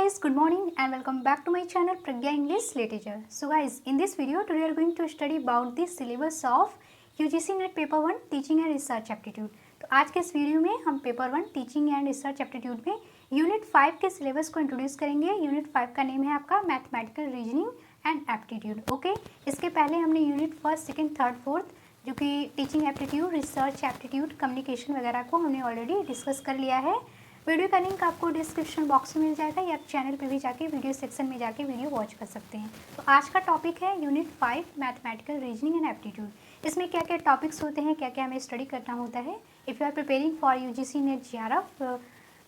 guys, good morning and welcome back to my channel Pragya English Literature. So guys, in this video today we are going to study about the syllabus of UGC NET paper 1 teaching and research aptitude. तो आज के इस video में हम paper 1 teaching and research aptitude में unit 5 के syllabus को introduce करेंगे। यूनिट 5 का नेम है आपका mathematical reasoning and aptitude. Okay, इसके पहले हमने यूनिट 1, 2, 3, 4 जो कि teaching aptitude, research aptitude, communication वगैरह को हमने ऑलरेडी डिस्कस कर लिया है। वीडियो का लिंक आपको डिस्क्रिप्शन बॉक्स में मिल जाएगा या आप चैनल पे भी जाके वीडियो सेक्शन में जाके वीडियो वॉच कर सकते हैं। तो आज का टॉपिक है unit 5 mathematical reasoning and aptitude. इसमें क्या क्या टॉपिक्स होते हैं, क्या क्या हमें स्टडी करना होता है। If you are preparing for UGC NET JRF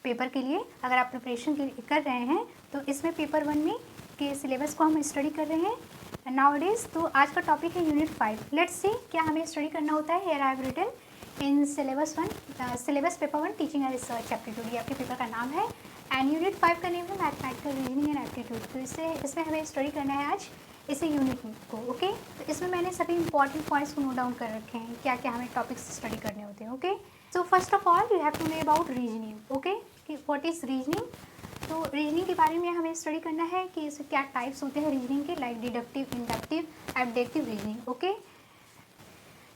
paper के लिए, अगर आप प्रिपरेशन कर रहे हैं तो इसमें पेपर 1 में के सिलेबस को हम स्टडी कर रहे हैं नाउअडेज। तो आज का टॉपिक है यूनिट 5। लेट्स सी क्या हमें स्टडी करना होता है। Here I have written in syllabus 1 syllabus paper 1 teaching and research aptitude, ये आपके पेपर का नाम है। एंड यूनिट 5 का नेम है मैथमेटिकल रीजनिंग एंड एप्टीट्यूड। तो इसमें हमें स्टडी करना है आज इसे यूनिट को। ओके, तो इसमें मैंने सभी इंपॉर्टेंट पॉइंट्स को नोट डाउन कर रखे हैं, क्या क्या हमें टॉपिक्स स्टडी करने होते हैं। Okay, so first of all you have to know about reasoning. Okay, कि व्हाट इज़ रीजनिंग। तो रीजनिंग के बारे में हमें स्टडी करना है कि इसके क्या टाइप्स होते हैं रीजनिंग के, like deductive, inductive, abductive reasoning. Okay,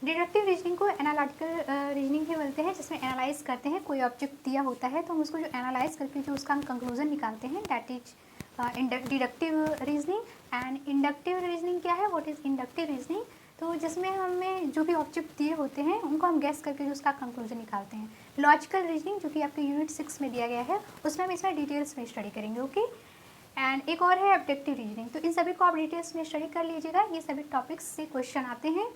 deductive reasoning को एनालिटिकल रीजनिंग भी बोलते हैं, जिसमें एनालाइज करते हैं। कोई ऑब्जेक्ट दिया होता है तो हम उसको जो एनालाइज करके जो उसका हम कंक्लूजन निकालते हैं, that is deductive reasoning. And inductive reasoning क्या है, व्हाट इज़ इंडक्टिव रीजनिंग। तो जिसमें हमें जो भी ऑब्जेक्ट दिए होते हैं उनको हम गैस करके जो उसका कंक्लूजन निकालते हैं। लॉजिकल रीजनिंग जो कि आपके यूनिट 6 में दिया गया है, उसमें हम इसमें डिटेल्स में स्टडी करेंगे। ओके, एंड एक और है एब्डक्टिव रीजनिंग। तो इन सभी को आप डिटेल्स में स्टडी कर लीजिएगा, ये सभी टॉपिक्स से क्वेश्चन आते हैं।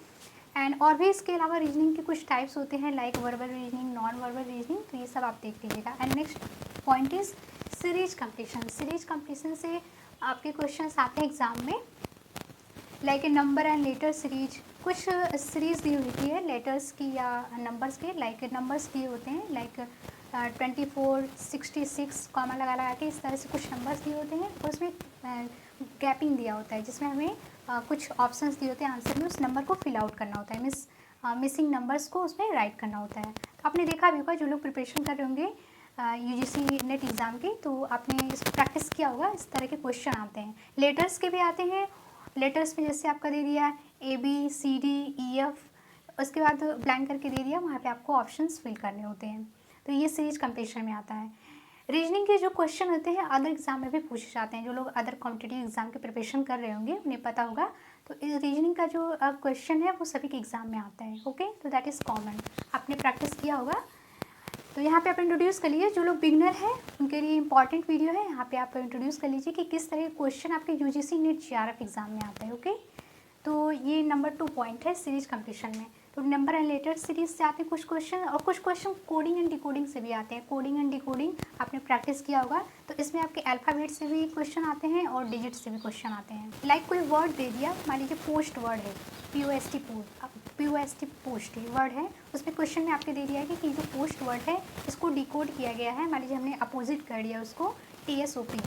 एंड और भी इसके अलावा रीजनिंग के कुछ टाइप्स होते हैं, like verbal reasoning, non verbal reasoning. तो ये सब आप देख लीजिएगा। And next point is series completion. Series completion से आपके क्वेश्चंस आते हैं एग्जाम में, like number and later series. कुछ सीरीज दी होती है लेटर्स की या नंबर्स के, लाइक नंबर्स दिए होते हैं, लाइक 24, 66 कॉमा लगा लगा के इस तरह से कुछ नंबर्स दिए होते हैं। और उसमें गैपिंग दिया होता है, जिसमें हमें कुछ ऑप्शंस दिए होते हैं आंसर में, उस नंबर को फिल आउट करना होता है, मिसिंग नंबर्स को उसमें राइट करना होता है। तो आपने देखा भी होगा, जो लोग प्रिपरेशन कर रहे होंगे यूजीसी नेट एग्ज़ाम की, तो आपने इसको प्रैक्टिस किया होगा। इस तरह के क्वेश्चन आते हैं। लेटर्स के भी आते हैं। लेटर्स में जैसे आपका दे दिया ABCDEF, उसके बाद ब्लैंक करके दे दिया, वहाँ पे आपको ऑप्शंस फिल करने होते हैं। तो ये सीरीज कंप्लीशन में आता है। रीजनिंग के जो क्वेश्चन होते हैं अदर एग्जाम में भी पूछे जाते हैं। जो लोग अदर कॉम्पिटिटिव एग्जाम के प्रिपरेशन कर रहे होंगे उन्हें पता होगा। तो रीजनिंग का जो क्वेश्चन है वो सभी के एग्जाम में आता है। ओके, तो दैट इज़ कॉमन, आपने प्रैक्टिस किया होगा। तो यहाँ पे आप इंट्रोड्यूस कर लीजिए, जो लोग बिगनर हैं उनके लिए इंपॉर्टेंट वीडियो है। यहाँ पे आप इंट्रोड्यूस कर लीजिए कि किस तरह के क्वेश्चन आपके यूजीसी नेट जेआरएफ एग्जाम में आता है। ओके, तो ये नंबर 2 पॉइंट है सीरीज कंप्लीशन में। तो नंबर एंड लेटर सीरीज से आते हैं कुछ क्वेश्चन, और कुछ क्वेश्चन कोडिंग एंड डिकोडिंग से भी आते हैं। कोडिंग एंड डिकोडिंग आपने प्रैक्टिस किया होगा, तो इसमें आपके अल्फ़ाबेट से भी क्वेश्चन आते हैं और डिजिट से भी क्वेश्चन आते हैं। लाइक कोई वर्ड दे दिया, मान लीजिए पोस्ट वर्ड है, POST पोस्ट वर्ड है, उसमें क्वेश्चन में आपके दे दिया है कि जो पोस्ट वर्ड है इसको डिकोड किया गया है। मान लीजिए हमने अपोजिट कर दिया उसको TSOP।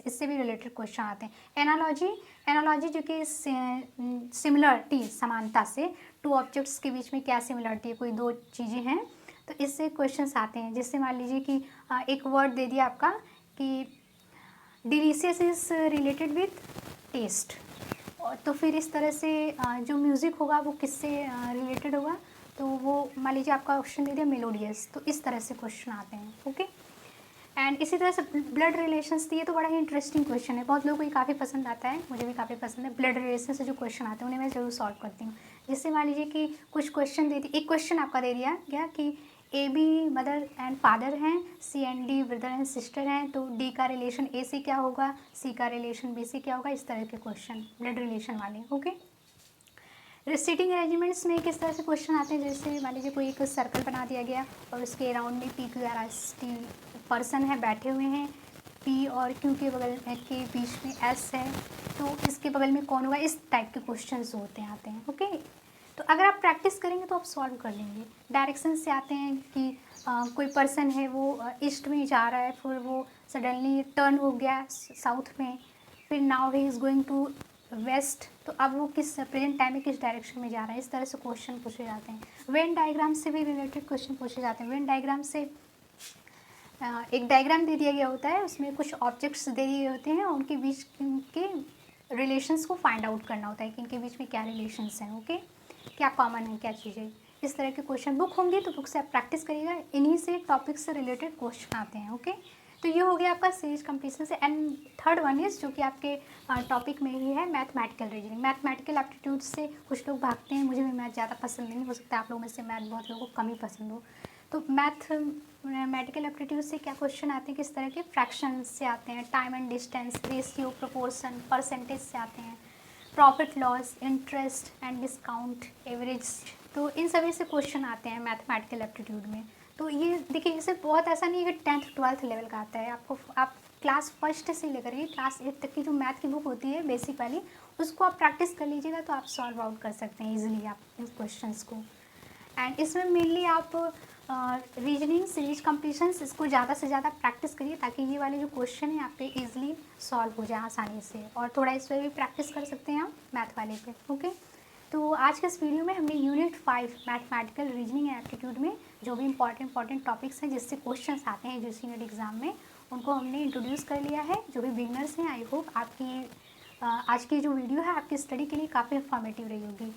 इससे भी रिलेटेड क्वेश्चन आते हैं। एनालॉजी जो कि सिमिलरिटी, समानता से टू ऑब्जेक्ट्स के बीच में क्या सिमिलरिटी है, कोई दो चीज़ें हैं, तो इससे क्वेश्चंस आते हैं। जैसे मान लीजिए कि एक वर्ड दे दिया आपका कि delicious is related with taste, तो फिर इस तरह से जो म्यूज़िक होगा वो किससे रिलेटेड होगा, तो वो मान लीजिए आपका ऑप्शन दे दिया मेलोडियस। तो इस तरह से क्वेश्चन आते हैं। ओके, एंड इसी तरह से ब्लड रिलेशंस दिए, तो बड़ा ही इंटरेस्टिंग क्वेश्चन है, बहुत लोगों को ये काफ़ी पसंद आता है, मुझे भी काफ़ी पसंद है। ब्लड रिलेशन से जो क्वेश्चन आते हैं उन्हें मैं जरूर सॉल्व करती हूँ। जैसे मान लीजिए कि कुछ क्वेश्चन दे दिए, एक क्वेश्चन आपका दे दिया क्या कि AB मदर एंड फादर हैं, C and D brother and sister हैं, तो D का रिलेशन A से क्या होगा, C का रिलेशन B से क्या होगा, इस तरह के क्वेश्चन ब्लड रिलेशन वाले। ओके, सीटिंग अरेंजमेंट्स में किस तरह से क्वेश्चन आते हैं, जैसे मान लीजिए कोई एक सर्कल बना दिया गया और उसके अराउंड में P Q R S tea person है बैठे हुए हैं, पी और क्यू के बगल के बीच में एस है, तो इसके बगल में कौन होगा, इस टाइप के क्वेश्चंस होते हैं आते हैं। ओके, तो अगर आप प्रैक्टिस करेंगे तो आप सॉल्व कर लेंगे। डायरेक्शन से आते हैं कि कोई पर्सन है वो ईस्ट में जा रहा है, फिर वो सडनली टर्न हो गया साउथ में, फिर now he is going to west, तो अब वो किस प्रेजेंट टाइम में किस डायरेक्शन में जा रहा है, इस तरह से क्वेश्चन पूछे जाते हैं। वेन डायग्राम से भी रिलेटेड क्वेश्चन पूछे जाते हैं। वेन डायग्राम से एक डायग्राम दे दिया गया होता है, उसमें कुछ ऑब्जेक्ट्स दे दिए होते हैं और उनके बीच के रिलेशंस को फाइंड आउट करना होता है कि इनके बीच में क्या रिलेशंस हैं। ओके, क्या कॉमन है, क्या चीज़ें, इस तरह के क्वेश्चन बुक होंगे तो बुक से आप प्रैक्टिस करिएगा, इन्हीं से टॉपिक से रिलेटेड क्वेश्चन आते हैं। ओके, तो ये हो गया आपका सीरीज कंप्लीशन से। एंड थर्ड वन इज जो कि आपके टॉपिक में ही है, मैथमेटिकल रीजनिंग। मैथमेटिकल एप्टीट्यूड से कुछ लोग भागते हैं, मुझे भी मैथ ज़्यादा पसंद नहीं, हो सकता है आप लोगों में से मैथ बहुत लोगों को कम ही पसंद हो। तो मैथमेटिकल एप्टीट्यूड से क्या क्वेश्चन आते हैं, किस तरह के, फ्रैक्शन से आते हैं, time and distance, ratio, proportion, percentage से आते हैं, profit loss, interest and discount, average, तो इन सभी से क्वेश्चन आते हैं मैथमेटिकल एप्टीट्यूड में। तो ये देखिए, इसे बहुत ऐसा नहीं है कि 10th 12th लेवल का आता है आपको, आप क्लास फर्स्ट से लेकर के क्लास 8 तक की जो मैथ की बुक होती है बेसिक वाली, उसको आप प्रैक्टिस कर लीजिएगा तो आप सॉल्व आउट कर सकते हैं इजीली आप इन क्वेश्चंस को। एंड इसमें मेनली आप रीजनिंग सीरीज कंप्लीशंस इसको ज़्यादा से ज़्यादा प्रैक्टिस करिए ताकि ये वाले जो क्वेश्चन है आपके इजीली सॉल्व हो जाए आसानी से, और थोड़ा इस पर भी प्रैक्टिस कर सकते हैं आप मैथ वाले पे। ओके, तो आज के इस वीडियो में हमने unit 5 mathematical reasoning and aptitude में जो भी इंपॉर्टेंट टॉपिक्स हैं जिससे क्वेश्चंस आते हैं यूजीसी नेट एग्जाम में, उनको हमने इंट्रोड्यूस कर लिया है। जो भी बिगनर्स हैं, आई होप आपकी आज की जो वीडियो है आपकी स्टडी के लिए काफ़ी इन्फॉर्मेटिव रही होगी।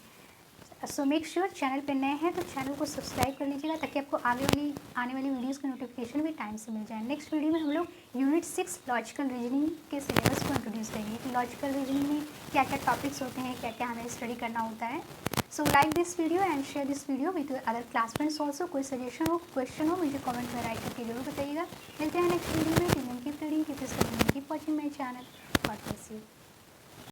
सो मेक श्योर चैनल पर नए हैं तो चैनल को सब्सक्राइब कर लीजिएगा ताकि आपको आने वाली वीडियोस की नोटिफिकेशन भी टाइम से मिल जाए। नेक्स्ट वीडियो में हम लोग यूनिट 6 लॉजिकल रीजनिंग के सिलेबस को इंट्रोड्यूस करेंगे कि लॉजिकल रीजनिंग में क्या क्या टॉपिक्स होते हैं, क्या क्या हमें स्टडी करना होता है। So like this video and share this video with other classmates also. कोई सजेशन हो, क्वेश्चन हो, मुझे कमेंट में राइट करके जरूर बताइएगा। मिलते हैं नेक्स्ट वीडियो में। Keep reading, keep studying, keep watching my channel. God bless you.